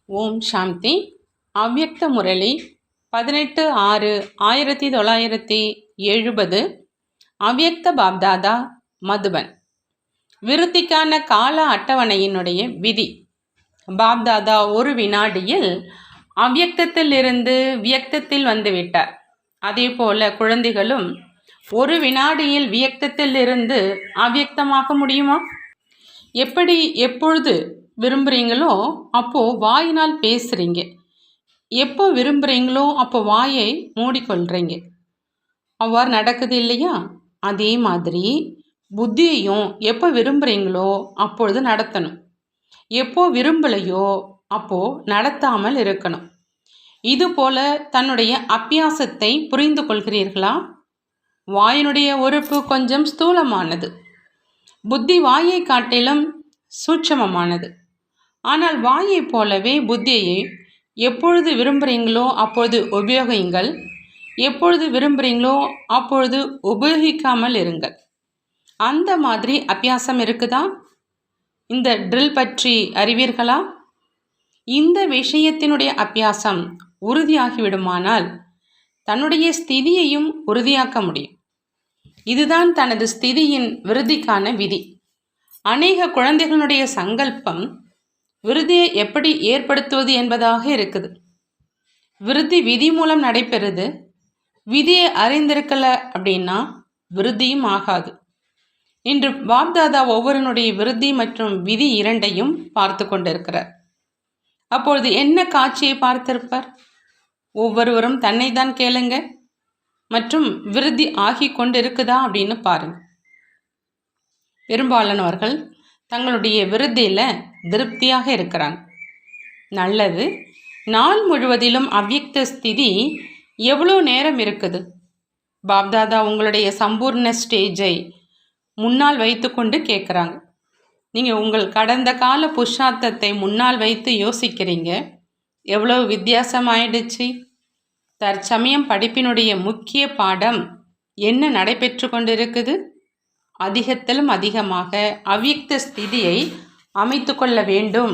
ஓம் சாந்தி. அவ்யக்த முரளி 18/6/1970. அவ்யக்த பாப்தாதா, மதுபன். விருத்திக்கான கால அட்டவணையினுடைய விதி. பாப்தாதா ஒரு வினாடியில் அவ்யக்தத்திலிருந்து வியக்தத்தில் வந்துவிட்டார். அதே போல குழந்தைகளும் ஒரு வினாடியில் வியக்தத்திலிருந்து அவ்யக்தமாக முடியுமா? எப்படி எப்பொழுது விரும்புகிறீங்களோ அப்போது வாயினால் பேசுகிறீங்க, எப்போ விரும்புகிறீங்களோ அப்போ வாயை மூடிக்கொள்கிறீங்க. அவ்வாறு நடக்குது இல்லையா? அதே மாதிரி புத்தியையும் எப்போ விரும்புகிறீங்களோ அப்பொழுது நடத்தணும், எப்போ விரும்பலையோ அப்போது நடத்தாமல் இருக்கணும். இதுபோல தன்னுடைய அபியாசத்தை புரிந்து கொள்கிறீர்களா? வாயினுடைய உறுப்பு கொஞ்சம் ஸ்தூலமானது, புத்தி வாயை காட்டிலும் சூட்சமமானது. ஆனால் வாயை போலவே புத்தியை எப்பொழுது விரும்புகிறீங்களோ அப்பொழுது உபயோகியுங்கள், எப்பொழுது விரும்புகிறீங்களோ அப்பொழுது உபயோகிக்காமல் இருங்கள். அந்த மாதிரி அபியாசம் இருக்குதா? இந்த ட்ரில் பற்றி அறிவீர்களா? இந்த விஷயத்தினுடைய அபியாசம் உறுதியாகிவிடுமானால் தன்னுடைய ஸ்திதியையும் உறுதியாக்க முடியும். இதுதான் தனது ஸ்திதியின் விருத்திக்கான விதி. அநேக குழந்தைகளுடைய சங்கல்பம் விருத்தியை எப்படி ஏற்படுத்துவது என்பதாக இருக்குது. விருத்தி விதி மூலம் நடைபெறுது. விதியை அறிந்திருக்கல அப்படின்னா விருத்தியும் ஆகாது. இன்று பாப்தாதா ஒவ்வொருனுடைய விருத்தி மற்றும் விதி இரண்டையும் பார்த்து கொண்டிருக்கிறார். அப்பொழுது என்ன காட்சியை பார்த்திருப்பார்? ஒவ்வொருவரும் தன்னை தான் கேளுங்க மற்றும் விருத்தி ஆகி கொண்டிருக்குதா அப்படின்னு பாருங்க. பெரும்பாலானவர்கள் தங்களுடைய விருத்தியில் திருப்தியாக இருக்கிறாங்க. நல்லது. நாள் முழுவதிலும் அவ்யக்த ஸ்திதி எவ்வளோ நேரம் இருக்குது? பாப்தாதா உங்களுடைய சம்பூர்ண ஸ்டேஜை முன்னால் வைத்து கொண்டு கேட்குறாங்க. நீங்கள் உங்கள் கடந்த கால புருஷார்த்தத்தை முன்னால் வைத்து யோசிக்கிறீங்க. எவ்வளோ வித்தியாசமாயிடுச்சு. தற்சமயம் படிப்பினுடைய முக்கிய பாடம் என்ன நடைபெற்று கொண்டிருக்குது? அதிகத்திலும் அதிகமாக அவ்யக்த ஸ்திதியை அமைத்து கொள்ள வேண்டும்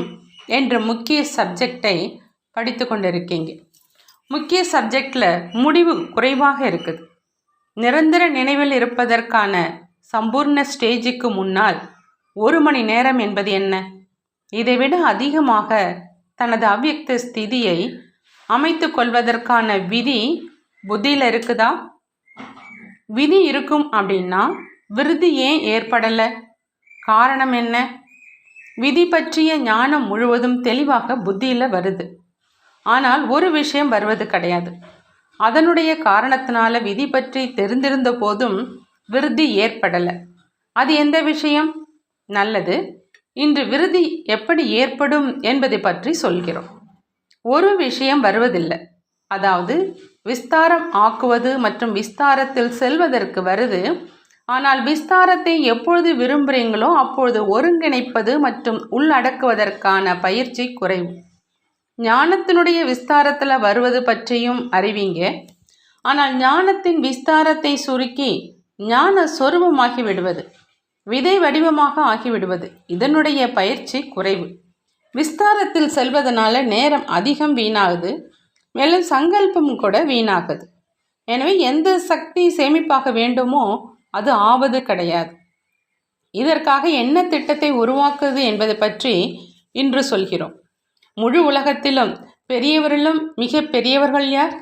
என்ற முக்கிய சப்ஜெக்டை படித்து கொண்டிருக்கீங்க. முக்கிய சப்ஜெக்டில் முடிவு குறைவாக இருக்குது. நிரந்தர நினைவில் இருப்பதற்கான சம்பூர்ண ஸ்டேஜுக்கு முன்னால் 1 மணி நேரம் என்பது என்ன? இதைவிட அதிகமாக தனது அவ்யக்த ஸ்திதியை அமைத்து கொள்வதற்கான விதி புத்தியில் இருக்குதா? விதி இருக்கும் அப்படின்னா விருத்தி ஏன் ஏற்படலை? காரணம் என்ன? விதி பற்றிய ஞானம் முழுவதும் தெளிவாக புத்தியில் வருது. ஆனால் ஒரு விஷயம் வருவது கிடையாது. அதனுடைய காரணத்தினால விதி பற்றி தெரிந்திருந்த போதும் விருத்தி ஏற்படலை. அது எந்த விஷயம்? நல்லது. இன்று விருத்தி எப்படி ஏற்படும் என்பதை பற்றி சொல்கிறோம். ஒரு விஷயம் வருவதில்லை, அதாவது விஸ்தாரம் ஆக்குவது மற்றும் விஸ்தாரத்தில் செல்வதற்கு வருது. ஆனால் விஸ்தாரத்தை எப்பொழுது விரும்புகிறீங்களோ அப்பொழுது ஒருங்கிணைப்பது மற்றும் உள்ளடக்குவதற்கான பயிற்சி குறைவு. ஞானத்தினுடைய விஸ்தாரத்தில் வருவது பற்றியும் அறிவீங்க. ஆனால் ஞானத்தின் விஸ்தாரத்தை சுருக்கி ஞான சொரூபமாகி விடுவது, விதை வடிவமாக ஆகிவிடுவது, இதனுடைய பயிற்சி குறைவு. விஸ்தாரத்தில் செல்வதனால நேரம் அதிகம் வீணாகுது, மேலும் சங்கல்பம் கூட வீணாகுது. எனவே எந்த சக்தி சேமிப்பாக வேண்டுமோ அது ஆவது கிடையாது. இதற்காக என்ன திட்டத்தை உருவாக்குவது என்பதை பற்றி இன்று சொல்கிறோம். முழு உலகத்திலும் பெரியவரிலும் மிக பெரியவர்கள் யார்?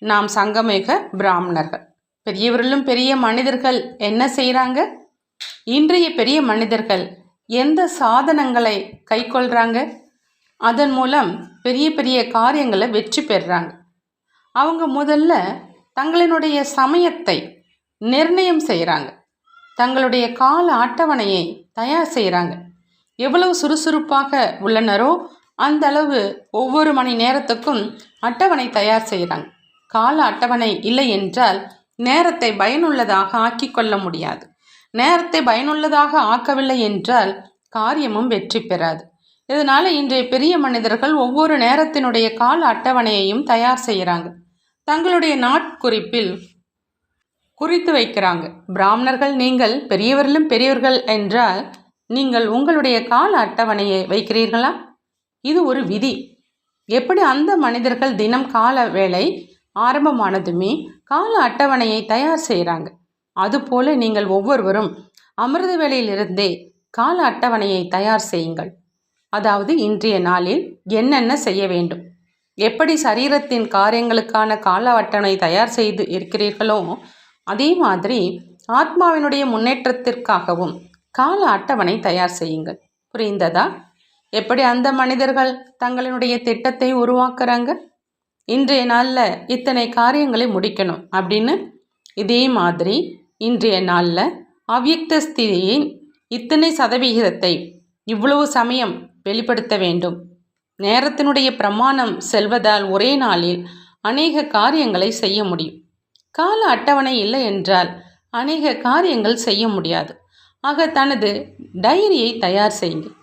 நாம் சங்கமேக பிராமணர்கள். பெரியவரிலும் பெரிய மனிதர்கள் என்ன செய்கிறாங்க? இன்றைய பெரிய மனிதர்கள் எந்த சாதனங்களை கைக்கொள்கிறாங்க? அதன் மூலம் பெரிய பெரிய காரியங்களை வெற்றி பெறுறாங்க. அவங்க முதல்ல தங்களினுடைய சமயத்தை நிர்ணயம் செய்கிறாங்க. தங்களுடைய கால அட்டவணையை தயார் செய்கிறாங்க. எவ்வளவு சுறுசுறுப்பாக உள்ளனரோ அந்த அளவு ஒவ்வொரு மணி நேரத்துக்கும் அட்டவணை தயார் செய்கிறாங்க. கால அட்டவணை இல்லை என்றால் நேரத்தை பயனுள்ளதாக ஆக்கிக்கொள்ள முடியாது. நேரத்தை பயனுள்ளதாக ஆக்கவில்லை என்றால் காரியமும் வெற்றி பெறாது. இதனால் இன்றைய பெரிய மனிதர்கள் ஒவ்வொரு நேரத்தினுடைய கால அட்டவணையையும் தயார் செய்கிறாங்க. தங்களுடைய நாட்குறிப்பில் குறித்து வைக்கிறாங்க. பிராமணர்கள் நீங்கள் பெரியவர்களும் பெரியவர்கள் என்றால் நீங்கள் உங்களுடைய கால அட்டவணையை வைக்கிறீர்களா? இது ஒரு விதி. எப்படி அந்த மனிதர்கள் தினம் கால வேளை ஆரம்பமானதுமே கால அட்டவணையை தயார் செய்கிறாங்க, அதுபோல நீங்கள் ஒவ்வொருவரும் அமிர்த வேளையிலிருந்தே கால அட்டவணையை தயார் செய்யுங்கள். அதாவது இன்றைய நாளில் என்னென்ன செய்ய வேண்டும், எப்படி சரீரத்தின் காரியங்களுக்கான கால அட்டவணை தயார் செய்து இருக்கிறீர்களோ அதே மாதிரி ஆத்மாவினுடைய முன்னேற்றத்திற்காகவும் கால அட்டவணை தயார் செய்யுங்கள். புரிந்ததா? எப்படி அந்த மனிதர்கள் தங்களுடைய திட்டத்தை உருவாக்குறாங்க, இன்றைய நாளில் இத்தனை காரியங்களை முடிக்கணும் அப்படின்னு. இதே மாதிரி இன்றைய நாளில் அவ்யக்த ஸ்திதியின் இத்தனை சதவிகிதத்தை இவ்வளவு சமயம் வெளிப்படுத்த வேண்டும். நேரத்தினுடைய பிரமாணம் செல்வதால் ஒரே நாளில் அநேக காரியங்களை செய்ய முடியும். கால அட்டவணை இல்லை என்றால் அநேக காரியங்கள் செய்ய முடியாது. ஆக தனது டைரியை தயார் செய்யுங்கள்.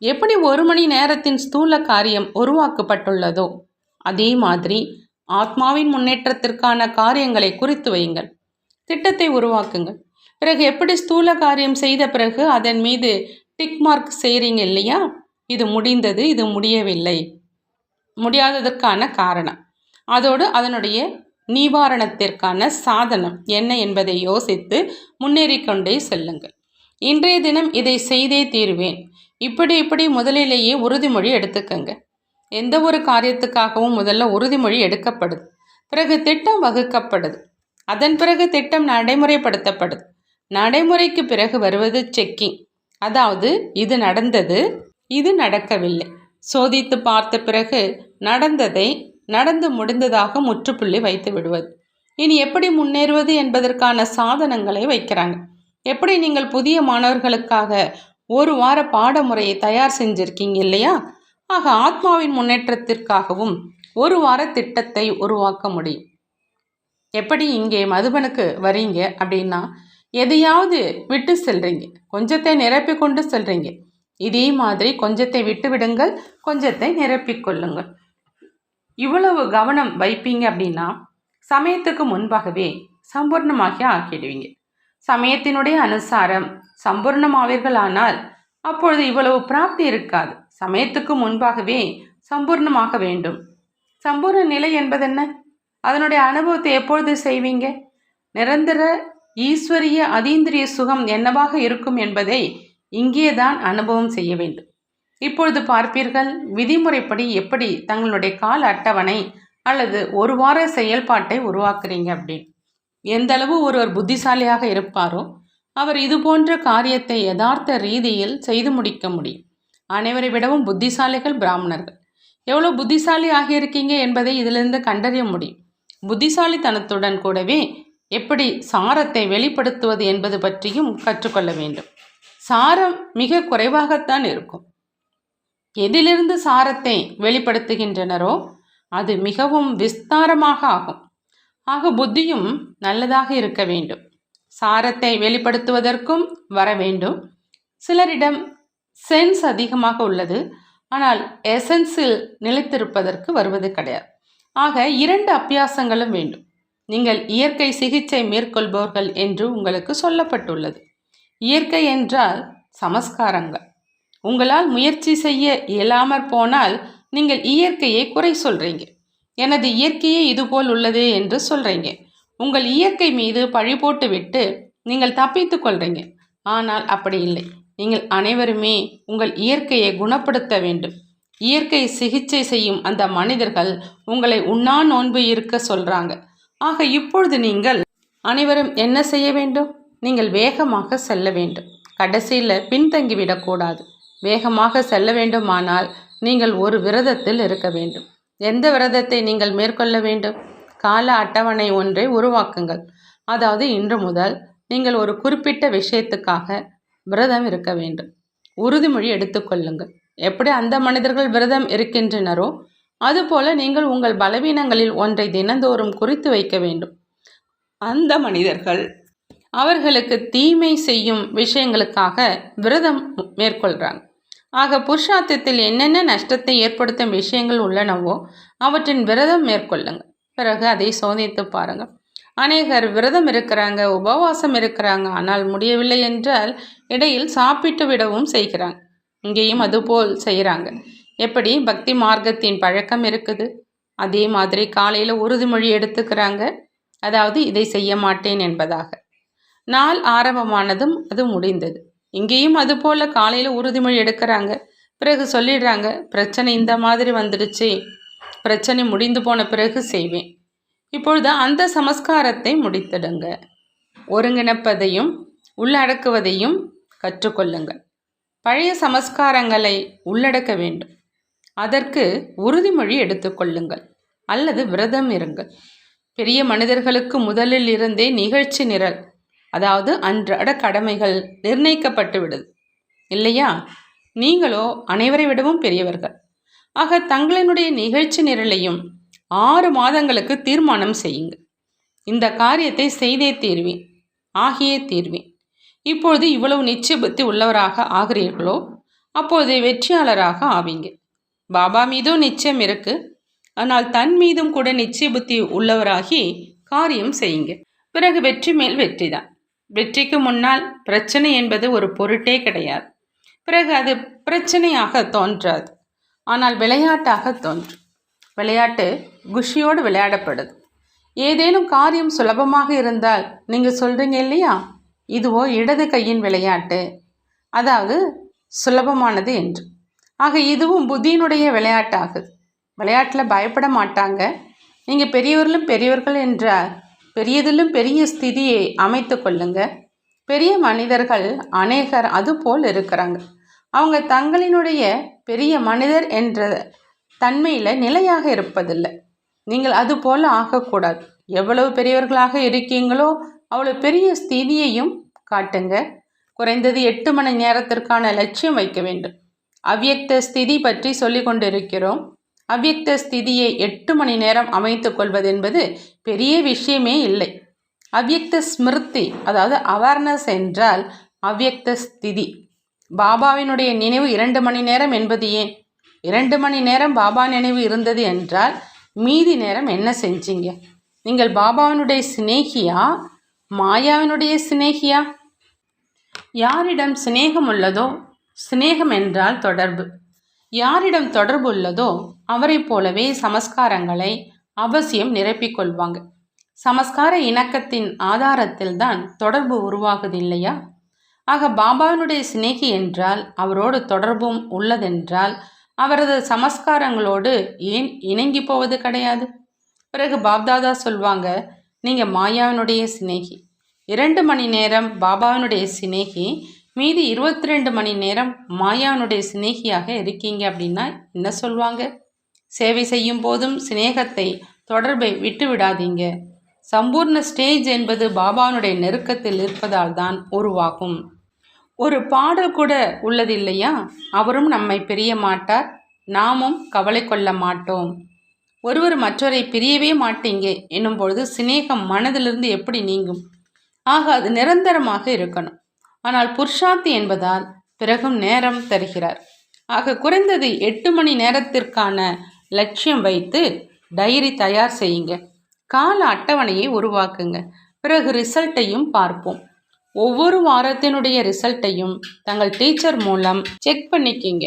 எப்படி 1 மணி நேரத்தின் ஸ்தூல காரியம் உருவாக்கப்பட்டுள்ளதோ அதே மாதிரி ஆத்மாவின் முன்னேற்றத்திற்கான காரியங்களை குறித்து வையுங்கள். திட்டத்தை உருவாக்குங்கள். பிறகு எப்படி ஸ்தூல காரியம் செய்த பிறகு அதன் மீது டிக் மார்க் செய்கிறீங்க இல்லையா, இது முடிந்தது, இது முடியவில்லை, முடியாததற்கான காரணம், அதோடு அதனுடைய நிவாரணத்திற்கான சாதனம் என்ன என்பதை யோசித்து முன்னேறிக்கொண்டே செல்லுங்கள். இன்றைய தினம் இதை செய்தே தீருவேன், இப்படி முதலிலேயே உறுதிமொழி எடுத்துக்கங்க. எந்த ஒரு காரியத்துக்காகவும் முதல்ல உறுதிமொழி எடுக்கப்படுது, பிறகு திட்டம் வகுக்கப்படுது, அதன் பிறகு திட்டம் நடைமுறைப்படுத்தப்படுது. நடைமுறைக்கு பிறகு வருவது செக்கிங், அதாவது இது நடந்தது, இது நடக்கவில்லை, சோதித்து பார்த்த பிறகு நடந்ததை நடந்து முடிந்ததாக முற்றுப்புள்ளி வைத்து விடுவது. இனி எப்படி முன்னேறுவது என்பதற்கான சாதனங்களை வைக்கிறாங்க. எப்படி நீங்கள் புதிய மாணவர்களுக்காக 1 வார பாடமுறையை தயார் செஞ்சுருக்கீங்க இல்லையா, ஆக ஆத்மாவின் முன்னேற்றத்திற்காகவும் 1 வார திட்டத்தை உருவாக்க முடியும். எப்படி இங்கே மதுபனுக்கு வரீங்க அப்படின்னா எதையாவது விட்டு செல்றீங்க, கொஞ்சத்தை நிரப்பி கொண்டு செல்றீங்க. இதே மாதிரி கொஞ்சத்தை விட்டு விடுங்கள், கொஞ்சத்தை நிரப்பிக்கொள்ளுங்கள். இவ்வளவு கவனம் வைப்பீங்க அப்படின்னா சமயத்துக்கு முன்பாகவே சம்பூர்ணமாக ஆக்கிடுவீங்க. சமயத்தினுடைய அனுசாரம் சம்பூர்ணமாவீர்கள் ஆனால் அப்பொழுது இவ்வளவு பிராப்தி இருக்காது. சமயத்துக்கு முன்பாகவே சம்பூர்ணமாக வேண்டும். சம்பூர்ண நிலை என்பதென்ன? அதனுடைய அனுபவத்தை எப்பொழுது செய்வீங்க? நிரந்தர ஈஸ்வரிய அதீந்திரிய சுகம் என்னவாக இருக்கும் என்பதை இங்கேதான் அனுபவம் செய்ய வேண்டும். இப்பொழுது பார்ப்பீர்கள் விதிமுறைப்படி எப்படி தங்களுடைய கால அட்டவணை அல்லது 1 வார செயல்பாட்டை உருவாக்குறீங்க அப்படின்னு. எந்த அளவு ஒருவர் புத்திசாலியாக இருப்பாரோ அவர் இது போன்ற காரியத்தை யதார்த்த ரீதியில் செய்து முடிக்க முடியும். அனைவரை விடவும் புத்திசாலிகள் பிராமணர்கள். எவ்வளோ புத்திசாலி ஆகியிருக்கீங்க என்பதை இதிலிருந்து கண்டறிய முடியும். புத்திசாலித்தனத்துடன் கூடவே எப்படி சாரத்தை வெளிப்படுத்துவது என்பது பற்றியும் கற்றுக்கொள்ள வேண்டும். சாரம் மிக குறைவாகத்தான் இருக்கும். எதிலிருந்து சாரத்தை வெளிப்படுத்துகின்றனரோ அது மிகவும் விஸ்தாரமாக ஆகும். ஆக புத்தியும் நல்லதாக இருக்க வேண்டும். சாரத்தை வெளிப்படுத்துவதற்கும் வர வேண்டும். சிலரிடம் சென்ஸ் அதிகமாக உள்ளது, ஆனால் எசன்ஸில் நிலைத்திருப்பதற்கு வருவது கிடையாது. ஆக 2 அபியாசங்களும் வேண்டும். நீங்கள் இயற்கை சிகிச்சை மேற்கொள்பவர்கள் என்று உங்களுக்கு சொல்லப்பட்டுள்ளது. இயற்கை என்றால் சமஸ்காரங்கள். உங்களால் முயற்சி செய்ய இயலாமற் போனால் நீங்கள் இயற்கையை குறை சொல்கிறீங்க. எனது இயற்கையே இதுபோல் உள்ளது என்று சொல்கிறீங்க. உங்கள் இயற்கை மீது பழி போட்டு விட்டு நீங்கள் தப்பித்து கொள்கிறீங்க. ஆனால் அப்படி இல்லை. நீங்கள் அனைவருமே உங்கள் இயற்கையை குணப்படுத்த வேண்டும். இயற்கை சிகிச்சை செய்யும் அந்த மனிதர்கள் உங்களை உண்ணா நோன்பு இருக்க சொல்கிறாங்க. ஆக இப்பொழுது நீங்கள் அனைவரும் என்ன செய்ய வேண்டும்? நீங்கள் வேகமாக செல்ல வேண்டும். கடைசியில் பின்தங்கிவிடக்கூடாது. வேகமாக செல்ல வேண்டுமானால் நீங்கள் ஒரு விரதத்தில் இருக்க வேண்டும். எந்த விரதத்தை நீங்கள் மேற்கொள்ள வேண்டும்? கால அட்டவணை ஒன்றை உருவாக்குங்கள். அதாவது இன்று முதல் நீங்கள் ஒரு குறிப்பிட்ட விஷயத்துக்காக விரதம் இருக்க வேண்டும். உறுதிமொழி எடுத்துக்கொள்ளுங்கள். எப்படி அந்த மனிதர்கள் விரதம் இருக்கின்றனரோ அதுபோல நீங்கள் உங்கள் பலவீனங்களில் ஒன்றை தினந்தோறும் குறித்து வைக்க வேண்டும். அந்த மனிதர்கள் அவர்களுக்கு தீமை செய்யும் விஷயங்களுக்காக விரதம் மேற்கொள்கிறாங்க. ஆக புருஷார்த்தத்தில் என்னென்ன நஷ்டத்தை ஏற்படுத்தும் விஷயங்கள் உள்ளனவோ அவற்றின் விரதம் மேற்கொள்ளுங்க. பிறகு அதை சோதித்து பாருங்கள். அநேகர் விரதம் இருக்கிறாங்க, உபவாசம் இருக்கிறாங்க, ஆனால் முடியவில்லை என்றால் இடையில் சாப்பிட்டு விடவும் செய்கிறாங்க. இங்கேயும் அதுபோல் செய்கிறாங்க. எப்படி பக்தி மார்க்கத்தின் பழக்கம் இருக்குது, அதே மாதிரி காலையில் உறுதிமொழி எடுத்துக்கிறாங்க. அதாவது இதை செய்ய மாட்டேன் என்பதாக. நாள் ஆரம்பமானதும் அது முடிந்தது. இங்கேயும் அதுபோல் காலையில் உறுதிமொழி எடுக்கிறாங்க. பிறகு சொல்லிடுறாங்க, பிரச்சனை இந்த மாதிரி வந்துடுச்சு, பிரச்சனை முடிந்து போன பிறகு செய்வேன். இப்பொழுது அந்த சமஸ்காரத்தை முடித்திடுங்க. ஒருங்கிணைப்பதையும் உள்ளடக்குவதையும் கற்றுக்கொள்ளுங்கள். பழைய சமஸ்காரங்களை உள்ளடக்க வேண்டும். அதற்கு உறுதிமொழி எடுத்துக்கொள்ளுங்கள் அல்லது விரதம் இருங்கள். பெரிய மனிதர்களுக்கு முதலில் இருந்தே நிகழ்ச்சி நிரல், அதாவது அன்றாட கடமைகள் நிர்ணயிக்கப்பட்டு விடுது இல்லையா? நீங்களோ அனைவரை விடவும் பெரியவர்கள். ஆக தங்களினுடைய நிகழ்ச்சி நிரலையும் 6 மாதங்களுக்கு தீர்மானம் செய்யுங்க. இந்த காரியத்தை செய்தே தீர்வேன், ஆகியே தீர்வேன். இப்பொழுது இவ்வளவு நிச்சய புத்தி உள்ளவராக ஆகிறீர்களோ அப்போது வெற்றியாளராக ஆவீங்க. பாபா மீதும் நிச்சயம் இருக்கு, ஆனால் தன் மீதும் கூட நிச்சய புத்தி உள்ளவராகி காரியம் செய்யுங்க. பிறகு வெற்றி மேல் வெற்றி தான். வெற்றிக்கு முன்னால் பிரச்சனை என்பது ஒரு பொருட்டே கிடையாது. பிறகு அது பிரச்சனையாக தோன்றாது, ஆனால் விளையாட்டாக தோன்றும். விளையாட்டு குஷியோடு விளையாடப்படுது. ஏதேனும் காரியம் சுலபமாக இருந்தால் நீங்கள் சொல்கிறீங்க இல்லையா, இதுவோ இடது கையின் விளையாட்டு, அதாவது சுலபமானது என்று. ஆக இதுவும் புத்தியினுடைய விளையாட்டாகுது. விளையாட்டில் பயப்பட மாட்டாங்க. நீங்கள் பெரியவர்களும் பெரியவர்கள் என்றால் பெரியதிலும் பெரிய ஸ்திதியை அமைத்து கொள்ளுங்க. பெரிய மனிதர்கள் அநேகர் அதுபோல் இருக்கிறாங்க. அவங்க தங்களினுடைய பெரிய மனிதர் என்ற தன்மையில் நிலையாக இருப்பதில்லை. நீங்கள் அதுபோல் ஆகக்கூடாது. எவ்வளவு பெரியவர்களாக இருக்கீங்களோ அவ்வளோ பெரிய ஸ்திதியையும் காட்டுங்க. குறைந்தது 8 மணி நேரத்திற்கான லட்சியம் வைக்க வேண்டும். அவ்யக்த ஸ்திதி பற்றி சொல்லி கொண்டிருக்கிறோம். அவ்யக்த ஸ்திதியை 8 மணி நேரம் அமைத்து கொள்வது என்பது பெரிய விஷயமே இல்லை. அவ்யக்த ஸ்மிருதி, அதாவது அவேர்னஸ் என்றால் அவ்யக்த ஸ்திதி. பாபாவினுடைய நினைவு 2 மணி நேரம் என்பது ஏன்? 2 மணி நேரம் பாபா நினைவு இருந்தது என்றால் மீதி நேரம் என்ன செஞ்சீங்க? நீங்கள் பாபாவினுடைய சிநேகியா, மாயாவினுடைய சிநேகியா? யாரிடம் சிநேகம் உள்ளதோ, சிநேகம் என்றால் தொடர்பு, யாரிடம் தொடர்பு உள்ளதோ அவரை போலவே சமஸ்காரங்களை அவசியம் நிரப்பிக்கொள்வாங்க. சமஸ்கார இணக்கத்தின் ஆதாரத்தில் தான் தொடர்பு உருவாகுது இல்லையா? ஆக பாபாவினுடைய சிநேகி என்றால் அவரோடு தொடர்பும் உள்ளதென்றால் அவரது சமஸ்காரங்களோடு ஏன் இணங்கி போவது கிடையாது? பிறகு பாப்தாதா சொல்வாங்க, நீங்கள் மாயாவினுடைய சிநேகி, 2 மணி நேரம் பாபாவினுடைய சிநேகி, மீதி 22 மணி நேரம் மாயாவினுடைய சிநேகியாக இருக்கீங்க அப்படின்னா என்ன சொல்வாங்க? சேவை செய்யும் போதும் சிநேகத்தை தொடர்பை விட்டு விடாதீங்க. சம்பூர்ண ஸ்டேஜ் என்பது பாபாவினுடைய நெருக்கத்தில் இருப்பதால் தான் உருவாகும். ஒரு பாடல் கூட உள்ளது இல்லையா, அவரும் நம்மை பிரிய மாட்டார், நாமும் கவலை கொள்ள மாட்டோம். ஒருவர் மற்றவரை பிரியவே மாட்டீங்க என்னும் பொழுது சிநேகம் மனதிலிருந்து எப்படி நீங்கும்? ஆக அது நிரந்தரமாக இருக்கணும். ஆனால் புருஷார்த்தி என்பதால் பிறகும் நேரம் தருகிறார். ஆக குறைந்தது 8 மணி நேரத்திற்கான லட்சியம் வைத்து டைரி தயார் செய்யுங்க. கால அட்டவணையை உருவாக்குங்க. பிறகு ரிசல்ட்டையும் பார்ப்போம். ஒவ்வொரு வாரத்தினுடைய ரிசல்ட்டையும் தங்கள் டீச்சர் மூலம் செக் பண்ணிக்கிங்க.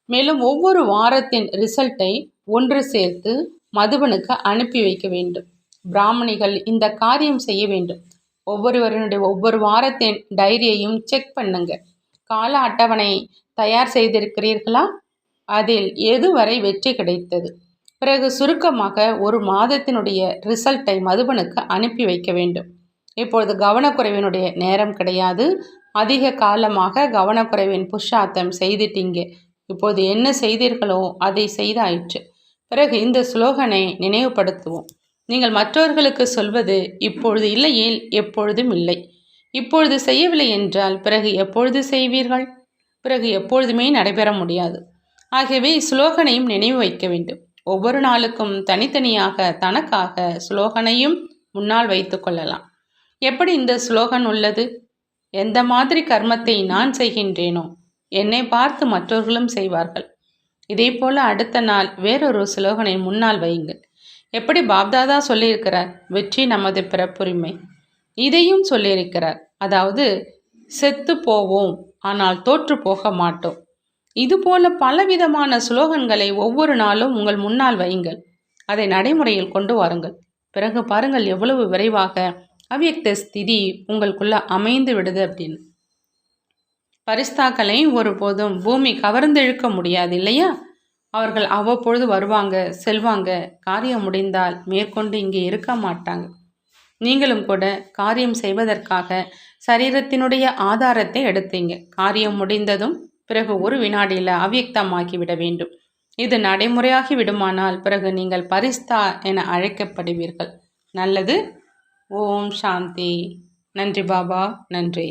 மேலும் ஒவ்வொரு வாரத்தின் ரிசல்ட்டை ஒன்று சேர்த்து மதுபனுக்கு அனுப்பி வைக்க வேண்டும். பிராமணிகள் இந்த காரியம் செய்ய வேண்டும். ஒவ்வொருவருடைய ஒவ்வொரு வாரத்தின் டைரியையும் செக் பண்ணுங்க. கால அட்டவணை தயார் செய்திருக்கிறீர்களா? அதில் எதுவரை வெற்றி கிடைத்தது? பிறகு சுருக்கமாக ஒரு மாதத்தினுடைய ரிசல்ட்டை மதுபனுக்கு அனுப்பி வைக்க வேண்டும். இப்பொழுது கவனக்குறைவினுடைய நேரம் கிடையாது. அதிக காலமாக கவனக்குறைவின் புருஷார்த்தம் செய்துட்டீங்க. இப்போது என்ன செய்தீர்களோ அதை செய்தாயிற்று. பிறகு இந்த ஸ்லோகனை நினைவுபடுத்துவோம். நீங்கள் மற்றவர்களுக்கு சொல்வது இப்பொழுது இல்லையேல் எப்பொழுதும் இல்லை. இப்பொழுது செய்யவில்லை என்றால் பிறகு எப்பொழுது செய்வீர்கள்? பிறகு எப்பொழுதுமே நடைபெற முடியாது. ஆகவே ஸ்லோகனையும் நினைவு வைக்க வேண்டும். ஒவ்வொரு நாளுக்கும் தனித்தனியாக தனக்காக ஸ்லோகனையும் முன்னால் வைத்து கொள்ளலாம். எப்படி இந்த ஸ்லோகன் உள்ளது? எந்த மாதிரி கர்மத்தை நான் செய்கின்றேனோ என்னை பார்த்து மற்றவர்களும் செய்வார்கள். இதே போல் அடுத்த நாள் வேறொரு ஸ்லோகனை முன்னால் வையுங்கள். எப்படி பாப்தாதா சொல்லியிருக்கிறார், வெற்றி நமது பிறப்புரிமை. இதையும் சொல்லியிருக்கிறார், அதாவது செத்து போவோம் ஆனால் தோற்று போக மாட்டோம். இதுபோல பலவிதமான ஸ்லோகன்களை ஒவ்வொரு நாளும் உங்கள் முன்னால் வையுங்கள். அதை நடைமுறையில் கொண்டு வாருங்கள். பிறகு பாருங்கள் எவ்வளவு விரைவாக அவ்யக்த ஸ்திதி உங்களுக்குள்ள அமைந்து விடுது அப்படின்னு. பரிஸ்தாக்களை ஒருபோதும் பூமி கவர்ந்தெழுக்க முடியாது இல்லையா? அவர்கள் அவ்வப்பொழுது வருவாங்க, செல்வாங்க. காரியம் முடிந்தால் மேற்கொண்டு இங்கே இருக்க மாட்டாங்க. நீங்களும் கூட காரியம் செய்வதற்காக சரீரத்தினுடைய ஆதாரத்தை எடுத்தீங்க. காரியம் முடிந்ததும் பிறகு ஒரு வினாடியில் அவ்யக்தமாகிவிட வேண்டும். இது நடைமுறையாகி விடுமானால் பிறகு நீங்கள் பரிஸ்தா என அழைக்கப்படுவீர்கள். நல்லது. ஓம் சாந்தி. நன்றி பாபா. நன்றி.